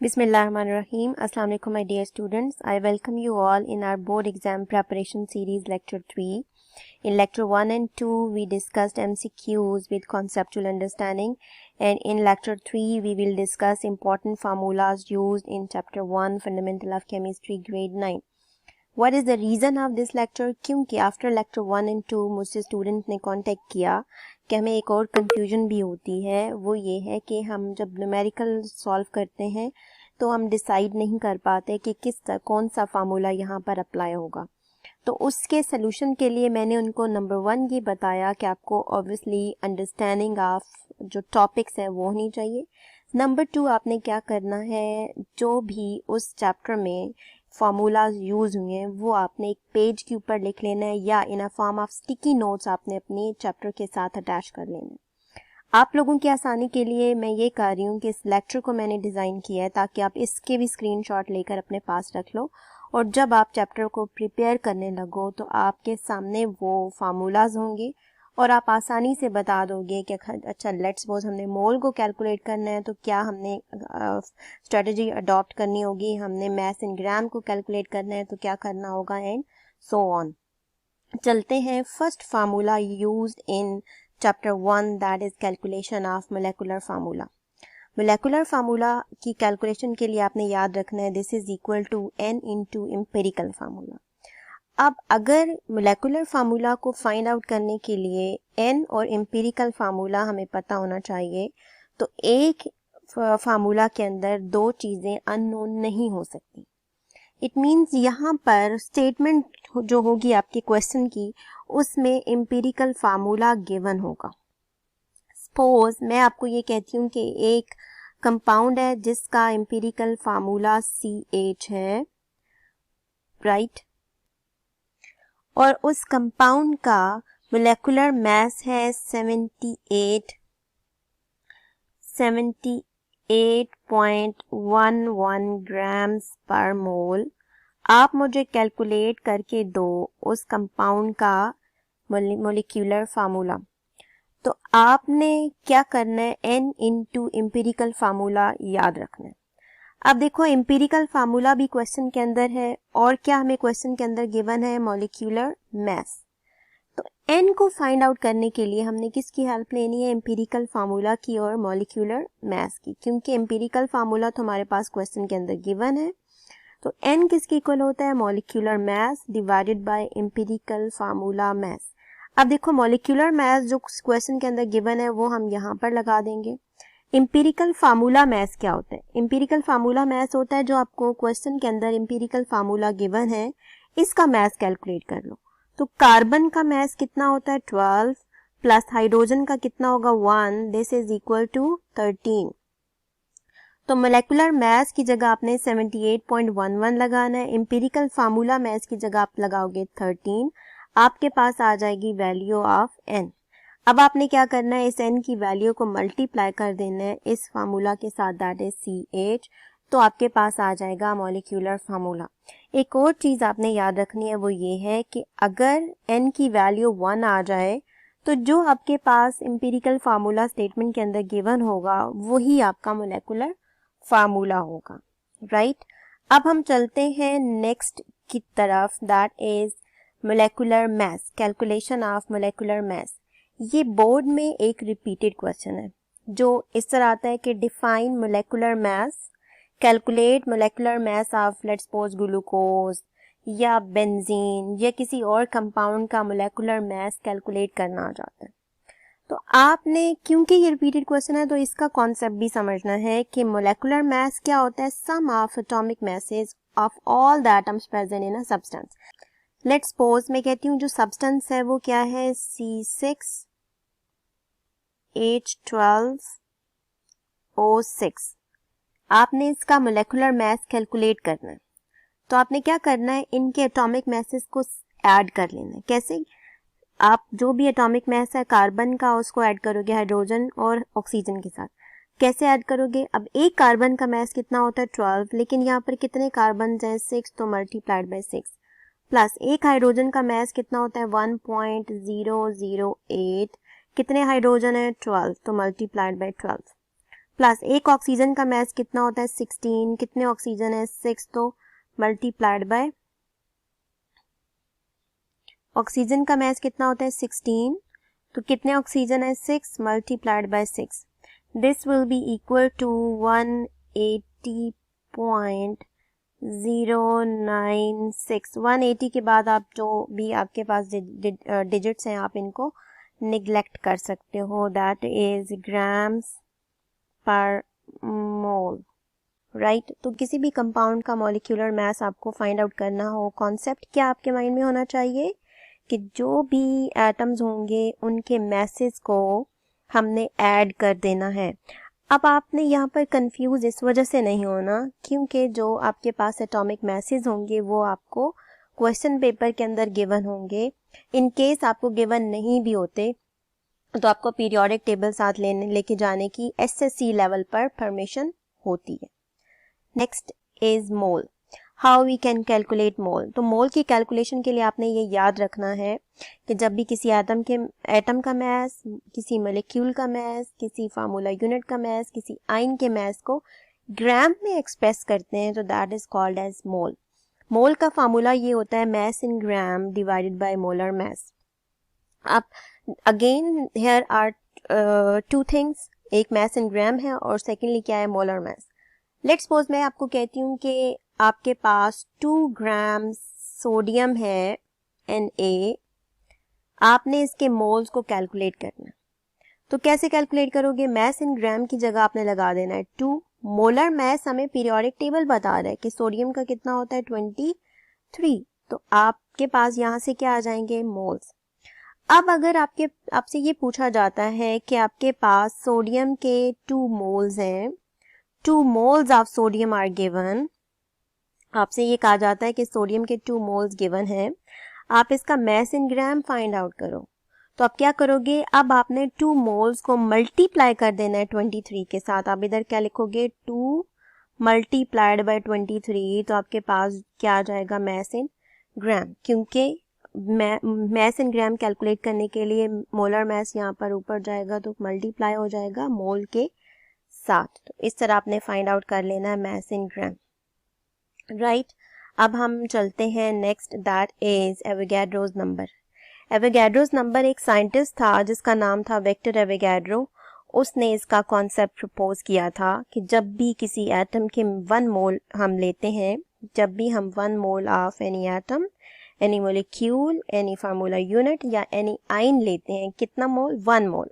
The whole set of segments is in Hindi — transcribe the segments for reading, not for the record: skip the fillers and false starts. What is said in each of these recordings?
Bismillahirrahmanirrahim. Assalamu alaikum my dear students. I welcome you all in our board exam preparation series lecture 3. In lecture 1 and 2 we discussed MCQs with conceptual understanding, and in lecture 3 we will discuss important formulas used in chapter 1 Fundamental of Chemistry grade 9. What is the reason of this lecture? क्योंकि after lecture 1 and 2 मुझसे स्टूडेंट ने कांटेक्ट किया कि हमें एक और कंफ्यूजन भी होती है, वो ये है कि हम जब न्यूमेरिकल सॉल्व करते हैं तो हम डिसाइड नहीं कर पाते कि कौन सा फार्मूला यहाँ पर अप्लाई होगा। तो उसके सलूशन के लिए मैंने उनको नंबर 1 ये बताया कि आपको ऑब्वियसली अंडरस्टैंडिंग ऑफ जो टॉपिक्स हैं वो होनी चाहिए। नंबर 2 आपने क्या करना है, जो भी उस चैप्टर में फार्मूलाज यूज हुए हैं वो आपने एक पेज के ऊपर लिख लेना है या in a form of sticky notes आपने अपने चैप्टर के साथ अटैच कर लेना है। आप लोगों की आसानी के लिए मैं ये कर रही हूँ कि इस लेक्चर को मैंने डिज़ाइन किया है ताकि आप इसके भी स्क्रीनशॉट लेकर अपने पास रख लो, और जब आप चैप्टर को प्रिपेयर करने लगो तो आपके सामने वो फार्मूलाज होंगे और आप आसानी से बता दोगे कि अच्छा लेट्स सपोज हमने मोल को कैलकुलेट करना है तो क्या हमने स्ट्रेटजी अडॉप्ट करनी होगी, हमने मास इन ग्राम को कैलकुलेट करना है तो क्या करना होगा, एंड सो ऑन। चलते हैं first formula used in chapter 1, that is calculation of molecular formula. Molecular formula की कैलकुलेशन के लिए आपने याद रखना है this is equal to n into empirical formula. अब अगर मोलेकुलर फार्मूला को फाइंड आउट करने के लिए n और एम्पिरिकल फार्मूला हमें पता होना चाहिए, तो एक फार्मूला के अंदर दो चीज़ें अननोन नहीं हो सकती। इट मीन्स यहाँ पर स्टेटमेंट जो होगी आपके क्वेश्चन की उसमें एम्पिरिकल फार्मूला गिवन होगा। सपोज मैं आपको ये कहती हूँ कि एक कंपाउंड है जिसका एम्पिरिकल फार्मूला CH है, राइट, और उस कंपाउंड का मोलेकुलर मास है 78.11 ग्राम्स पर मोल। आप मुझे कैलकुलेट करके दो उस कंपाउंड का मोलिक्यूलर फार्मूला। तो आपने क्या करना है, n इंटू एम्पिरिकल फार्मूला याद रखना है। अब देखो एम्पिरिकल फार्मूला भी क्वेश्चन के अंदर है, और क्या हमें क्वेश्चन के अंदर गिवन है, मोलिक्यूलर मास। तो n को फाइंड आउट करने के लिए हमने किसकी हेल्प लेनी है, एम्पिरिकल फार्मूला की और मोलिक्यूलर मास की, क्योंकि एम्पिरिकल फार्मूला तो हमारे पास क्वेश्चन के अंदर गिवन है। तो n किसके इक्वल होता है, molecular mass divided by empirical formula mass. अब देखो मोलिक्यूलर मास जो क्वेश्चन के अंदर गिवन है वो हम यहाँ पर लगा देंगे। एम्पिरिकल फार्मूला मास क्या होता है, एम्पिरिकल फार्मूला मास होता है जो आपको क्वेश्चन के अंदर एम्पिरिकल फार्मूला गिवन है इसका मास कैलकुलेट कर लो। तो कार्बन का मास कितना होता है 12 प्लस हाइड्रोजन का कितना होगा 1, दिस इज इक्वल टू 13। तो मोलेकुलर मास की जगह आपने 78.11 लगाना है, एम्पिरिकल फार्मूला मास की जगह आप लगाओगे 13, आपके पास आ जाएगी वैल्यू ऑफ n। अब आपने क्या करना है, इस n की वैल्यू को मल्टीप्लाई कर देना है इस फार्मूला के साथ, दैट इज CH, तो आपके पास आ जाएगा मोलिक्यूलर फार्मूला। एक और चीज़ आपने याद रखनी है वो ये है कि अगर n की वैल्यू 1 आ जाए तो जो आपके पास एम्पिरिकल फार्मूला स्टेटमेंट के अंदर गिवन होगा वही आपका मोलेकुलर फार्मूला होगा, राइट। अब हम चलते हैं नेक्स्ट की तरफ, that is molecular mass, calculation of molecular mass. ये बोर्ड में एक रिपीटेड क्वेश्चन है जो इस तरह आता है कि define molecular mass, calculate molecular mass of let's suppose glucose या बेंजीन या किसी और कंपाउंड का मोलेकुलर मास कैलकुलेट करना आ जाता है। तो आपने, क्योंकि ये रिपीटेड क्वेश्चन है तो इसका कॉन्सेप्ट भी समझना है कि मोलेकुलर मास क्या होता है, sum of atomic masses of all the atoms present in a substance. Let's suppose मैं कहती हूँ जो सब्सटेंस है वो क्या है, C6H12O6। आपने इसका मोलेकुलर मास कैलकुलेट करना है, तो आपने क्या करना है, इनके एटॉमिक मासेस को ऐड कर लेना है। कैसे, आप जो भी एटॉमिक मास है कार्बन का उसको ऐड करोगे हाइड्रोजन और ऑक्सीजन के साथ। कैसे ऐड करोगे, अब एक कार्बन का मास कितना होता है 12, लेकिन यहाँ पर कितने कार्बन हैं 6, तो मल्टीप्लाइड बाय 6, प्लस एक हाइड्रोजन का मास कितना होता है 1.008, कितने हाइड्रोजन है 12, तो मल्टीप्लाइड बाय 12, प्लस एक ऑक्सीजन का मास कितना होता है 16, कितने ऑक्सीजन है 6, तो मल्टीप्लाइड बाय ऑक्सीजन का मास कितना होता है 16, तो कितने ऑक्सीजन है 6 multiplied by 6, this will be equal to 180.096। 180 के बाद आप जो भी आपके पास डिजिट्स हैं आप इनको निगलेक्ट कर सकते हो, दैट इज ग्राम्स पर मोल, राइट। तो किसी भी कंपाउंड का मॉलिक्यूलर मास आपको फाइंड आउट करना हो, कॉन्सेप्ट क्या आपके माइंड में होना चाहिए कि जो भी एटम्स होंगे उनके मैसेज को हमने ऐड कर देना है। अब आपने यहाँ पर कंफ्यूज इस वजह से नहीं होना क्योंकि जो आपके पास एटॉमिक मैसेज होंगे वो आपको क्वेश्चन पेपर के अंदर गिवन होंगे। इन केस आपको गिवन नहीं भी होते तो आपको पीरियोडिक टेबल साथ लेके जाने की एसएससी लेवल पर परमिशन होती है। Next is mole, how we can calculate mole. तो मोल की कैलकुलेशन के लिए आपने ये याद रखना है कि जब भी किसी एटम का मास, किसी मॉलिक्यूल का मास, किसी फार्मूला यूनिट का मास, किसी आयन के मास को ग्राम में एक्सप्रेस करते हैं तो that is called as mole. Mole का फार्मूला ये होता है mass in gram divided by molar mass. अब again here are two things, एक मास इन ग्राम है और सेकेंडली क्या है मोलर मास। लेट्स सपोज मैं आपको कहती हूँ कि आपके पास 2 ग्राम सोडियम है Na, आपने इसके मोल्स को कैलकुलेट करना। तो कैसे कैलकुलेट करोगे, मास इन ग्राम की जगह आपने लगा देना है 2, मोलर मास हमें पीरियोडिक टेबल बता रहा है कि सोडियम का कितना होता है 23, तो आपके पास यहाँ से क्या आ जाएंगे मोल्स। अब अगर आपसे ये पूछा जाता है कि आपके पास सोडियम के 2 मोल्स हैं, 2 moles of sodium are given, आपसे ये कहा जाता है कि सोडियम के 2 moles गिवन है, आप इसका मास इन ग्राम फाइंड आउट करो। तो आप क्या करोगे, अब आपने 2 moles को मल्टीप्लाई कर देना है 23 के साथ। आप इधर क्या लिखोगे 2 मल्टीप्लाइड बाय 23, तो आपके पास क्या आ जाएगा मास इन ग्राम, क्योंकि मास इन ग्राम कैलकुलेट करने के लिए मोलर मास यहाँ पर ऊपर जाएगा तो मल्टीप्लाई हो जाएगा मोल के साथ। तो इस तरह आपने फाइंड आउट कर लेना है मास इन ग्राम, राइट। अब हम चलते हैं next, that is Avogadro's number. Avogadro's number एक साइंटिस्ट था जिसका नाम था विक्टर एवोगैड्रो। उसने इसका कॉन्सेप्ट प्रपोज किया था कि जब भी किसी एटम के 1 मोल हम लेते हैं, जब भी हम 1 mole of any atom, any molecule, any formula unit या एनी आयन लेते हैं, कितना मोल 1 मोल,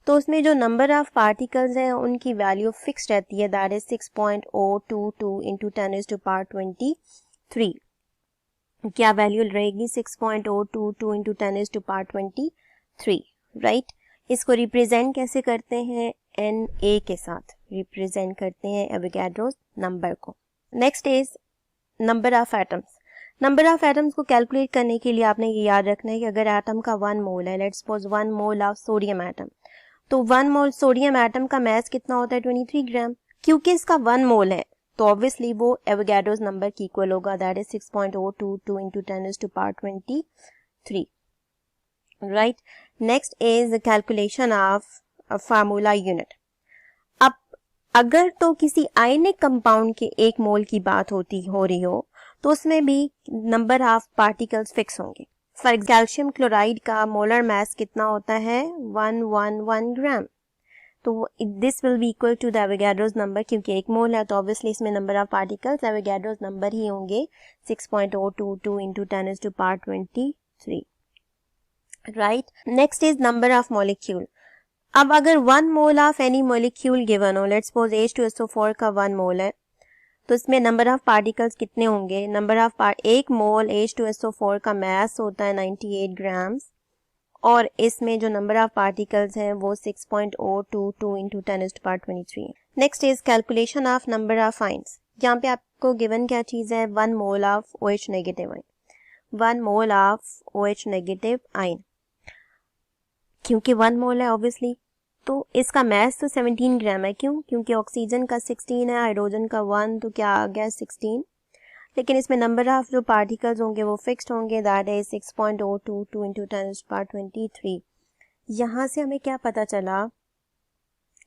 तो उसमें जो नंबर ऑफ पार्टिकल्स हैं उनकी वैल्यू फिक्स रहती है, दैट इज 6.022 इंटू 10⁻23। क्या वैल्यू रहेगी 6.022 इंटू 10⁻23, राइट। इसको रिप्रेजेंट कैसे करते हैं, Na के साथ रिप्रेजेंट करते हैं एवोगैड्रोस नंबर को। Next is number of atoms. Number of atoms को कैलकुलेट करने के लिए आपने ये याद रखना है कि अगर एटम का 1 मोल है, let's suppose 1 mole of sodium atom, तो 1 मोल सोडियम एटम का मास कितना होता है 23 ग्राम। क्योंकि इसका 1 मोल है तो ऑब्वियसली वो एवोगैड्रोस नंबर की इक्वल होगा, that is 6.022 into 10⁻23, right. Next is calculation of formula unit. अब अगर तो किसी आयनिक कंपाउंड के 1 मोल की बात हो रही हो तो उसमें भी नंबर ऑफ पार्टिकल्स फिक्स होंगे। फॉर एग्जाम्पल कैल्शियम क्लोराइड का मोलर मास कितना होता है 111 ग्राम, तो this will be equal to the Avogadro's number, क्योंकि 1 मोल है तो ऑब्वियसली इसमें number of particles Avogadro's number ही होंगे 6.022 into 10⁻23, right. Next is number of molecule. अब अगर 1 mole of any molecule given हो, लेट्स सपोज H2SO4 का 1 मोल है, तो इसमें नंबर ऑफ पार्टिकल्स कितने होंगे, नंबर ऑफ 1 मोल H2SO4 का मास होता है 98 ग्राम्स और इसमें जो नंबर ऑफ पार्टिकल्स हैं वो 6.022 into 10⁻23। Next is calculation of number of ions. यहाँ पे आपको गिवन क्या चीज है, 1 mole of OH negative ion, 1 mole of OH negative ion, क्योंकि 1 मोल है ऑब्वियसली, तो इसका मास तो 17 ग्राम है। क्यों, क्योंकि ऑक्सीजन का 16 है, हाइड्रोजन का 1, तो क्या आ गया 16, लेकिन इसमें नंबर ऑफ जो पार्टिकल्स होंगे वो फिक्स्ड होंगे, दैट इज 6.022 इंटू 10⁻23। यहाँ से हमें क्या पता चला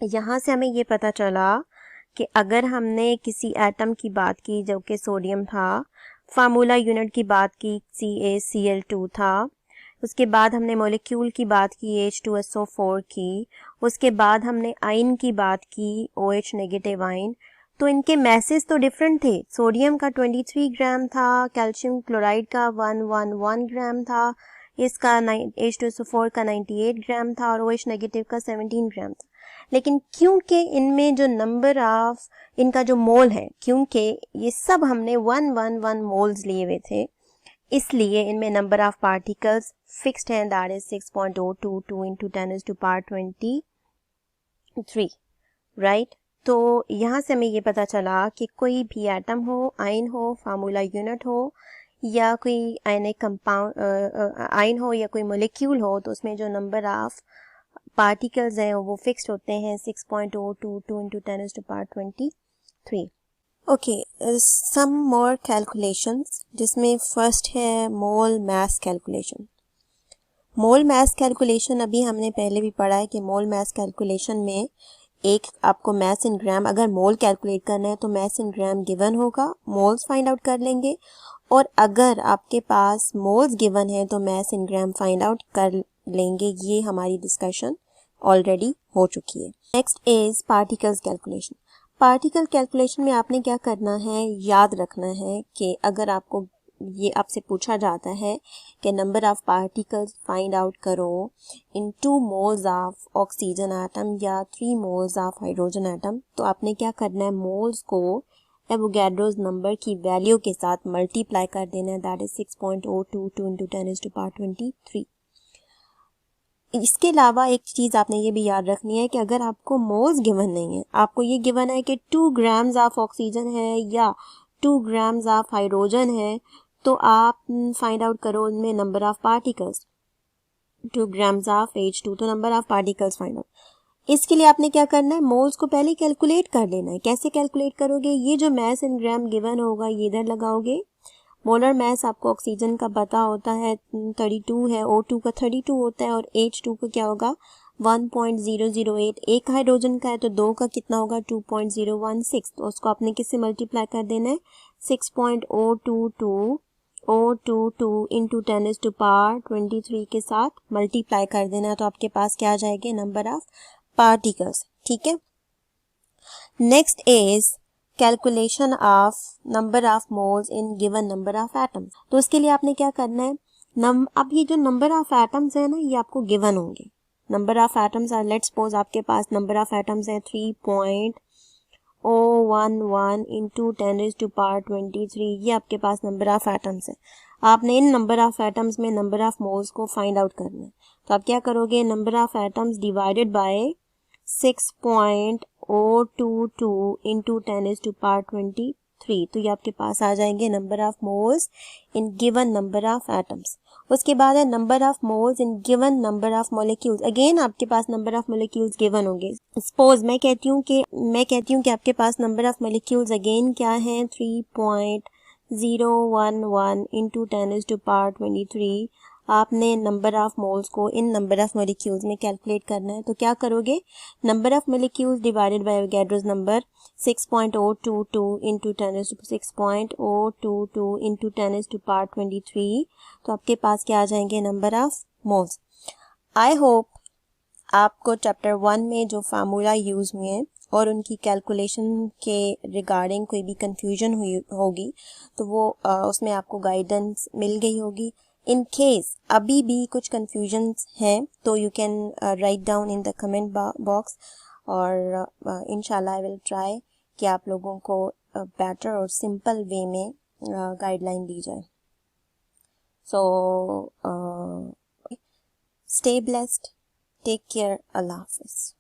यहाँ से हमें ये पता चला कि अगर हमने किसी एटम की बात की जो कि सोडियम था, फार्मूला यूनिट की बात की CaCl2 था, उसके बाद हमने मॉलिक्यूल की बात की H2SO4 की, उसके बाद हमने आयन की बात की OH नेगेटिव आयन, तो इनके मैसेज तो डिफरेंट थे। सोडियम का 23 ग्राम था, कैल्शियम क्लोराइड का 111 ग्राम था, इसका H2SO4 का 98 ग्राम था और OH नेगेटिव का 17 ग्राम था। लेकिन क्योंकि इनमें जो नंबर ऑफ इनका जो मोल है, क्योंकि ये सब हमने 111 मोल्स लिए हुए थे, इसलिए इनमें नंबर ऑफ पार्टिकल्स फिक्स्ड है, दैट इज 6.022 into 10⁻23, राइट। तो यहाँ से हमें ये पता चला कि कोई भी एटम हो, आयन हो, फार्मूला यूनिट हो या कोई आयनिक कंपाउंड आयन हो या कोई मॉलिक्यूल हो, तो उसमें जो नंबर ऑफ पार्टिकल्स हैं वो फिक्स्ड होते हैं 6.022 into 10⁻23। ओके, सम मोर कैलकुलेशंस, जिसमें फर्स्ट है मोल मास कैलकुलेशन। मोल मास कैलकुलेशन अभी हमने पहले भी पढ़ा है कि मोल मास कैलकुलेशन में एक आपको मास इन ग्राम, अगर मोल कैलकुलेट करना है तो मास इन ग्राम गिवन होगा, मोल्स फाइंड आउट कर लेंगे, और अगर आपके पास मोल्स गिवन है तो मास इन ग्राम फाइंड आउट कर लेंगे। ये हमारी डिस्कशन ऑलरेडी हो चुकी है। Next is particles calculation. Particle calculation में आपने क्या करना है, याद रखना है कि अगर आपको ये आपसे पूछा जाता है कि number of particles find out करो इन 2 मोल्स ऑफ ऑक्सीजन एटम या 3 मोल्स ऑफ हाइड्रोजन एटम, तो आपने क्या करना है, मोल्स को एवोगैड्रोस नंबर की वैल्यू के साथ मल्टीप्लाई कर देना है, दैट इज 6.022 into 10⁻23। इसके अलावा एक चीज़ आपने ये भी याद रखनी है कि अगर आपको मोल्स गिवन नहीं है, आपको ये गिवन है कि 2 ग्राम्स ऑफ ऑक्सीजन है या 2 ग्राम्स ऑफ हाइड्रोजन है, तो आप फाइंड आउट करो उनमें number of particles. 2 grams of H2, तो number of particles find out. इसके लिए आपने क्या करना है, मोल्स को पहले कैलकुलेट कर लेना है। कैसे कैलकुलेट करोगे, ये जो मास इन ग्राम गिवन होगा ये इधर लगाओगे। मोलर मास आपको ऑक्सीजन का पता होता है 32 है, O2 का 32 होता है और H2 का क्या होगा 1.008। एक हाइड्रोजन का है तो 2 का कितना होगा 2.016, तो उसको आपने किससे मल्टीप्लाई कर देना है 6.022 O22 into 10⁻23 के साथ मल्टीप्लाई कर देना है, तो आपके पास क्या आ जाएंगे नंबर ऑफ पार्टिकल्स। ठीक है, next is calculation of number of moles in given number of atoms. तो उसके लिए आपने क्या करना है, अब ये जो नंबर ऑफ एटम्स है ना, ये आपको गिवन होंगे। Number of atoms are, let's suppose आपके पास नंबर ऑफ एटम्स है 3.011 into 10⁻23, ये आपके पास नंबर ऑफ एटम्स है। आपने इन नंबर ऑफ एटम्स में नंबर ऑफ मोल्स को फाइंड आउट करना है, तो आप क्या करोगे, number of atoms divided by 6.022 into 10⁻23, तो ये आपके पास आ जाएंगे number of moles in given number of atoms. उसके बाद है number of moles in given number of molecules. Again आपके पास नंबर ऑफ मॉलिक्यूल्स गिवन होंगे। सपोज मैं कहती हूँ कि आपके पास नंबर ऑफ मॉलिक्यूल्स अगेन क्या है 3.011 into 10⁻23। आपने नंबर ऑफ मोल्स को इन नंबर ऑफ मॉलिक्यूल्स में कैलकुलेट करना है, तो क्या करोगे, number of molecules divided by Avogadro's number 6.022 into 6.022 into 10⁻23, तो आपके पास क्या आ जाएंगे number of moles. I hope आपको चैप्टर 1 में जो फार्मूला यूज हुए हैं और उनकी कैलकुलेशन के रिगार्डिंग कोई भी कंफ्यूजन हुई होगी तो वो उसमें आपको गाइडेंस मिल गई होगी। इन केस अभी भी कुछ कंफ्यूजन्स हैं तो you can write down in the comment box, और इंशाल्लाह आई विल ट्राई कि आप लोगों को बेटर और सिंपल वे में गाइडलाइन दी जाए। So stay blessed, take care, अल्लाह हाफिज़।